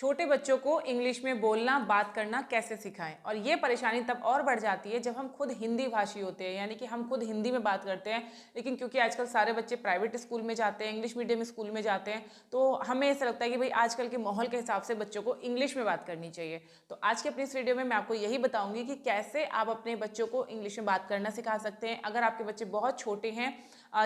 छोटे बच्चों को इंग्लिश में बोलना बात करना कैसे सिखाएं। और ये परेशानी तब और बढ़ जाती है जब हम खुद हिंदी भाषी होते हैं, यानी कि हम खुद हिंदी में बात करते हैं। लेकिन क्योंकि आजकल सारे बच्चे प्राइवेट स्कूल में जाते हैं, इंग्लिश मीडियम स्कूल में जाते हैं, तो हमें ऐसा लगता है कि भाई आजकल के माहौल के हिसाब से बच्चों को इंग्लिश में बात करनी चाहिए। तो आज के अपनी इस वीडियो में मैं आपको यही बताऊंगी कि कैसे आप अपने बच्चों को इंग्लिश में बात करना सिखा सकते हैं। अगर आपके बच्चे बहुत छोटे हैं,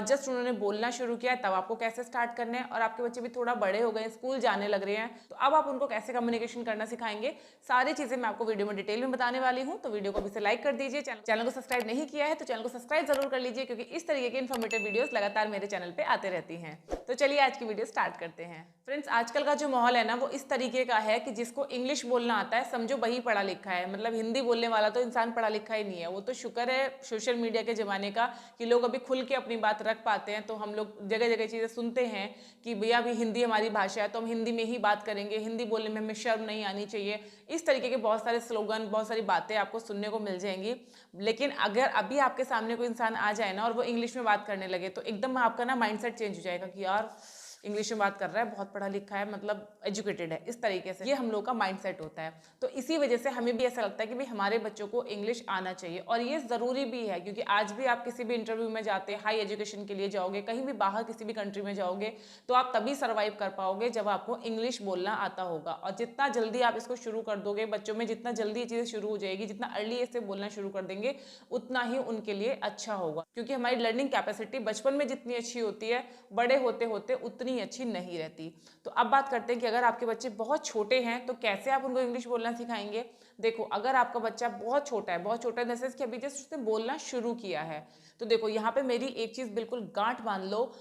जस्ट उन्होंने बोलना शुरू किया है, तब आपको कैसे स्टार्ट करना है। और आपके बच्चे भी थोड़ा बड़े हो गए, स्कूल जाने लग रहे हैं, तो अब आप उनको कैसे कम्युनिकेशन करना सिखाएंगे, सारी चीजें मैं आपको वीडियो में डिटेल में बताने वाली हूँ। तो वीडियो को भी से लाइक कर दीजिए। चैनल को सब्सक्राइब नहीं किया है तो चैनल को सब्सक्राइब जरूर कर लीजिए, क्योंकि इस तरीके की इन्फॉर्मेटिव वीडियोस लगातार मेरे चैनल पे आते रहती हैं। तो चलिए आज की वीडियो स्टार्ट करते हैं। फ्रेंड्स, आजकल का जो माहौल है ना, वो इस तरीके का है कि जिसको इंग्लिश बोलना आता है समझो वही पढ़ा लिखा है। मतलब हिंदी बोलने वाला तो इंसान पढ़ा लिखा ही नहीं है। वो तो शुक्र है सोशल मीडिया के जमाने का कि लोग अभी खुल के अपनी बात रख पाते हैं। तो हम लोग जगह जगह चीज़ें सुनते हैं कि भैया अभी हिंदी हमारी भाषा है तो हम हिंदी में ही बात करेंगे, हिंदी बोलने में हमें शर्म नहीं आनी चाहिए। इस तरीके के बहुत सारे स्लोगन, बहुत सारी बातें आपको सुनने को मिल जाएंगी। लेकिन अगर अभी आपके सामने कोई इंसान आ जाए ना और वो इंग्लिश में बात करने लगे, तो एकदम आपका ना माइंडसेट चेंज हो जाएगा कि यार इंग्लिश में बात कर रहा है, बहुत पढ़ा लिखा है, मतलब एजुकेटेड है। इस तरीके से ये हम लोग का माइंडसेट होता है। तो इसी वजह से हमें भी ऐसा लगता है कि भाई हमारे बच्चों को इंग्लिश आना चाहिए, और ये ज़रूरी भी है। क्योंकि आज भी आप किसी भी इंटरव्यू में जाते हैं, हाई एजुकेशन के लिए जाओगे, कहीं भी बाहर किसी भी कंट्री में जाओगे, तो आप तभी सर्वाइव कर पाओगे जब आपको इंग्लिश बोलना आता होगा। और जितना जल्दी आप इसको शुरू कर दोगे बच्चों में, जितना जल्दी ये चीज़ें शुरू हो जाएगी, जितना अर्ली एज से बोलना शुरू कर देंगे, उतना ही उनके लिए अच्छा होगा। क्योंकि हमारी लर्निंग कैपेसिटी बचपन में जितनी अच्छी होती है, बड़े होते होते उतनी अच्छी नहीं रहती। तो अब बात करते हैं कि अगर आपके बच्चे बहुत छोटे हैं तो कैसे आप उनको इंग्लिश बोलना सिखाएंगे। देखो, अगर आपका बच्चा बहुत छोटा है, बहुत छोटा जैसे कि अभी जस्ट उसने बोलना शुरू किया है, तो देखो यहाँ पे मेरी एक चीज बिल्कुल गांठ बांध लो,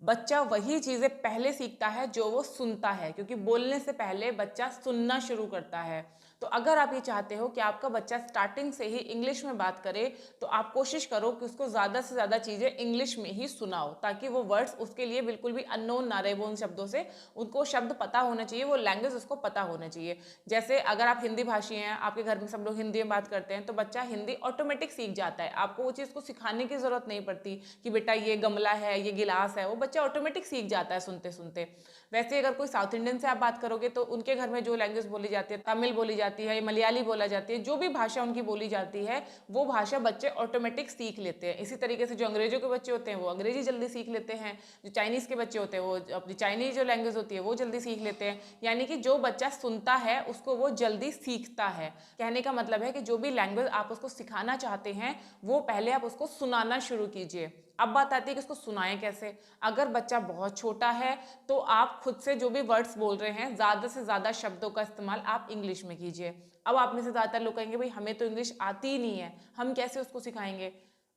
बच्चा वही चीजें पहले सीखता है जो वो सुनता है। क्योंकि बोलने से पहले बच्चा सुनना शुरू करता है। तो अगर आप ये चाहते हो कि आपका बच्चा स्टार्टिंग से ही इंग्लिश में बात करे, तो आप कोशिश करो कि उसको ज़्यादा से ज़्यादा चीज़ें इंग्लिश में ही सुनाओ, ताकि वो वर्ड्स उसके लिए बिल्कुल भी अननोन ना रहे। वो उन शब्दों से उनको शब्द पता होना चाहिए, वो लैंग्वेज उसको पता होना चाहिए। जैसे अगर आप हिंदी भाषी हैं, आपके घर में सब लोग हिंदी में बात करते हैं, तो बच्चा हिंदी ऑटोमेटिक सीख जाता है। आपको वो चीज़ को सिखाने की ज़रूरत नहीं पड़ती कि बेटा ये गमला है, ये गिलास है। वो बच्चा ऑटोमेटिक सीख जाता है सुनते सुनते। वैसे अगर कोई साउथ इंडियन से आप बात करोगे, तो उनके घर में जो लैंग्वेज बोली जाती है, तमिल बोली जाती है, मलयाली बोला जाती है, जो भी भाषा उनकी बोली जाती है, वो भाषा बच्चे ऑटोमेटिक सीख लेते हैं। इसी तरीके से जो अंग्रेजों के बच्चे होते हैं वो अंग्रेजी जल्दी सीख लेते हैं, जो चाइनीज़ के बच्चे होते हैं वो अपनी चाइनीज जो लैंग्वेज होती है वो जल्दी सीख लेते हैं। यानी कि जो बच्चा सुनता है उसको वो जल्दी सीखता है। कहने का मतलब है कि जो भी लैंग्वेज आप उसको सिखाना चाहते हैं, वो पहले आप उसको सुनाना शुरू कीजिए। अब बात आती है कि उसको सुनाएं कैसे। अगर बच्चा बहुत छोटा है तो आप खुद से जो भी वर्ड्स बोल रहे हैं, ज़्यादा से ज़्यादा शब्दों का इस्तेमाल आप इंग्लिश में कीजिए। अब आप में से ज़्यादातर लोग कहेंगे भाई हमें तो इंग्लिश आती ही नहीं है, हम कैसे उसको सिखाएंगे।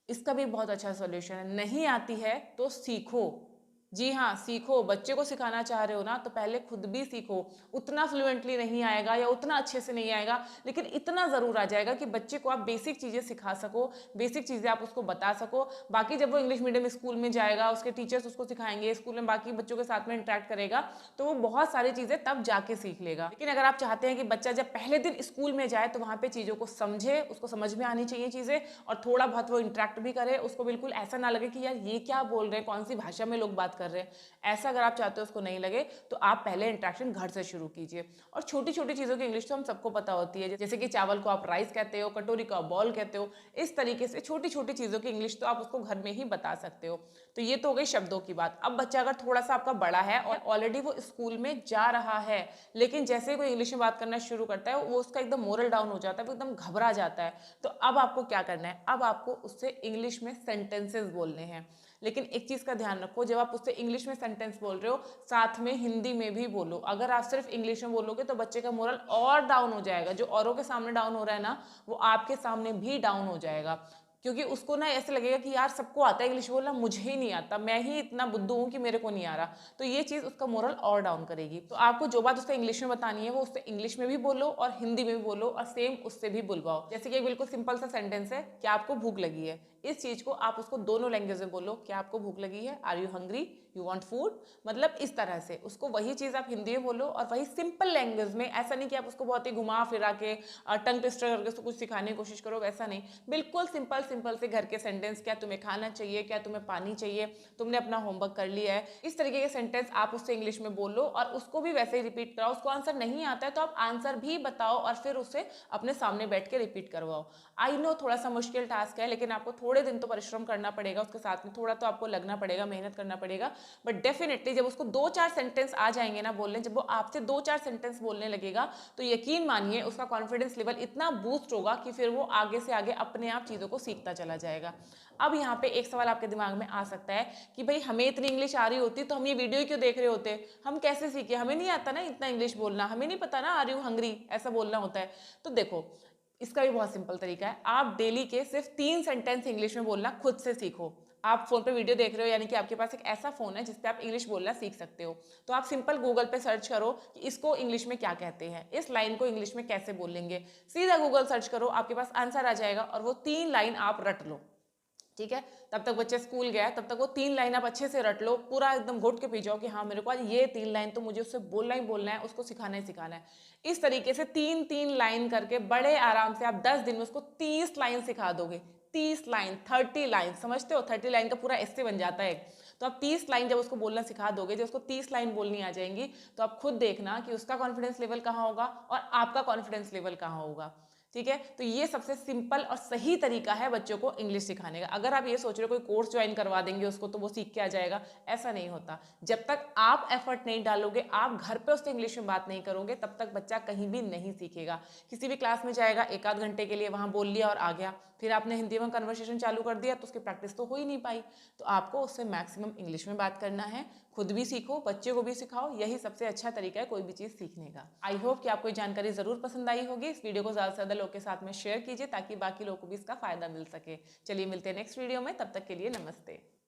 इसका भी बहुत अच्छा सॉल्यूशन है। नहीं आती है तो सीखो। जी हाँ, सीखो। बच्चे को सिखाना चाह रहे हो ना, तो पहले खुद भी सीखो। उतना फ्लुएंटली नहीं आएगा या उतना अच्छे से नहीं आएगा, लेकिन इतना ज़रूर आ जाएगा कि बच्चे को आप बेसिक चीज़ें सिखा सको, बेसिक चीज़ें आप उसको बता सको। बाकी जब वो इंग्लिश मीडियम स्कूल में जाएगा, उसके टीचर्स उसको सिखाएंगे, स्कूल में बाकी बच्चों के साथ में इंटरेक्ट करेगा, तो वो बहुत सारी चीज़ें तब जाके सीख लेगा। लेकिन अगर आप चाहते हैं कि बच्चा जब पहले दिन स्कूल में जाए तो वहाँ पे चीज़ों को समझे, उसको समझ में आनी चाहिए चीज़ें, और थोड़ा बहुत वो इंटरेक्ट भी करे, उसको बिल्कुल ऐसा ना लगे कि यार ये क्या बोल रहे हैं, कौन सी भाषा में लोग बात कर रहे हैं, ऐसा अगर आप चाहते हो उसको नहीं लगे, तो आप पहले इंटरेक्शन घर से शुरू कीजिए। और छोटी छोटी चीज़ों की इंग्लिश तो हम सबको पता होती है, जैसे कि चावल को आप राइस कहते हो, कटोरी को आप बॉल कहते हो। इस तरीके से छोटी छोटी चीज़ों की इंग्लिश तो आप उसको घर में ही बता सकते हो। तो ये तो हो गई शब्दों की बात। अब बच्चा अगर थोड़ा सा आपका बड़ा है और ऑलरेडी वो स्कूल में जा रहा है, लेकिन जैसे ही कोई इंग्लिश में बात करना शुरू करता है, वो उसका एकदम मोरल डाउन हो जाता है, वो एकदम घबरा जाता है। तो अब आपको क्या करना है, अब आपको उससे इंग्लिश में सेंटेंसेस बोलने हैं। लेकिन एक चीज़ का ध्यान रखो, जब आप उससे इंग्लिश में सेंटेंस बोल रहे हो, साथ में हिंदी में भी बोलो। अगर आप सिर्फ इंग्लिश में बोलोगे तो बच्चे का मोरल और डाउन हो जाएगा। जो औरों के सामने डाउन हो रहा है ना, वो आपके सामने भी डाउन हो जाएगा। क्योंकि उसको ना ऐसे लगेगा कि यार सबको आता है इंग्लिश बोलना, मुझे ही नहीं आता, मैं ही इतना बुद्धू हूँ कि मेरे को नहीं आ रहा। तो ये चीज़ उसका मोरल और डाउन करेगी। तो आपको जो बात उससे इंग्लिश में बतानी है, वो उससे इंग्लिश में भी बोलो और हिंदी में भी बोलो, और सेम उससे भी बुलवाओ। जैसे कि एक बिल्कुल सिंपल सा सेंटेंस है कि आपको भूख लगी है, इस चीज़ को आप उसको दोनों लैंग्वेज में बोलो। क्या आपको भूख लगी है, are you hungry, you want food, मतलब इस तरह से उसको वही चीज़ आप हिंदी में बोलो और वही सिंपल लैंग्वेज में। ऐसा नहीं कि आप उसको बहुत ही घुमा फिरा के टंग ट्विस्टर करके उसको कुछ सिखाने की कोशिश करो, वैसा नहीं। बिल्कुल सिंपल सिंपल से घर के सेंटेंस, क्या तुम्हें खाना चाहिए, क्या तुम्हें पानी चाहिए, तुमने अपना होमवर्क कर लिया है, इस तरीके के सेंटेंस आप उससे इंग्लिश में बोलो और उसको भी वैसे ही रिपीट कराओ। उसको आंसर नहीं आता है तो आप आंसर भी बताओ और फिर उसे अपने सामने बैठ के रिपीट करवाओ। आई नो थोड़ा सा मुश्किल टास्क है, लेकिन आपको थोड़े दिन तो परिश्रम करना पड़ेगा, उसके साथ में थोड़ा तो आपको लगना पड़ेगा, मेहनत करना पड़ेगा। बट डेफिनेटली जब उसको 2-4 सेंटेंस आ जाएंगे ना बोलने, जब वो आपसे 2-4 सेंटेंस बोलने लगेगा तो यकीन मानिए उसका कॉन्फिडेंस लेवल इतना बूस्ट होगा कि फिर वो आगे से आगे अपने आप चीज़ों को सीखता चला जाएगा। अब यहाँ पे एक सवाल आपके दिमाग में आ सकता है कि भाई हमें इतनी इंग्लिश आ रही होती तो हम ये वीडियो क्यों देख रहे होते, हम कैसे सीखे, हमें नहीं आता ना इतना इंग्लिश बोलना, हमें नहीं पता ना आर यू हंग्री ऐसा बोलना होता है। तो देखो इसका भी बहुत सिंपल तरीका है, आप डेली के सिर्फ 3 सेंटेंस इंग्लिश में बोलना खुद से सीखो। आप फोन पे वीडियो देख रहे हो यानी कि आपके पास एक ऐसा फोन है जिसपे आप इंग्लिश बोलना सीख सकते हो। तो आप सिंपल गूगल पे सर्च करो कि इसको इंग्लिश में क्या कहते हैं, इस लाइन को इंग्लिश में कैसे बोलेंगे, सीधा गूगल सर्च करो, आपके पास आंसर आ जाएगा और वो 3 लाइन आप रट लो। ठीक है, तब तक बच्चे स्कूल गया, तब तक वो 3 लाइन आप अच्छे से रट लो, पूरा एकदम घुट के पी जाओ कि हाँ मेरे को आज ये 3 लाइन तो मुझे उससे बोलना ही बोलना है, उसको सिखाना ही सिखाना है। इस तरीके से 3-3 लाइन करके बड़े आराम से आप 10 दिन में उसको 30 लाइन सिखा दोगे। 30 लाइन, 30 लाइन, समझते हो, 30 लाइन का पूरा ऐसे बन जाता है। तो आप 30 लाइन जब उसको बोलना सिखा दोगे, जब उसको 30 लाइन बोलनी आ जाएंगी तो आप खुद देखना कि उसका कॉन्फिडेंस लेवल कहाँ होगा और आपका कॉन्फिडेंस लेवल कहाँ होगा। ठीक है, तो ये सबसे सिंपल और सही तरीका है बच्चों को इंग्लिश सिखाने का। अगर आप ये सोच रहे हो कोई कोर्स ज्वाइन करवा देंगे उसको तो वो सीख के आ जाएगा, ऐसा नहीं होता। जब तक आप एफर्ट नहीं डालोगे, आप घर पे उससे इंग्लिश में बात नहीं करोगे, तब तक बच्चा कहीं भी नहीं सीखेगा। किसी भी क्लास में जाएगा, 1-8 घंटे के लिए वहां बोल लिया और आ गया, फिर आपने हिंदी में कन्वर्सेशन चालू कर दिया तो उसकी प्रैक्टिस तो हो ही नहीं पाई। तो आपको उससे मैक्सिमम इंग्लिश में बात करना है, खुद भी सीखो, बच्चे को भी सिखाओ, यही सबसे अच्छा तरीका है कोई भी चीज़ सीखने का। आई होप कि आपको ये जानकारी ज़रूर पसंद आई होगी। इस वीडियो को ज़्यादा से ज़्यादा लोगों के साथ में शेयर कीजिए ताकि बाकी लोगों को भी इसका फायदा मिल सके। चलिए मिलते हैं नेक्स्ट वीडियो में, तब तक के लिए नमस्ते।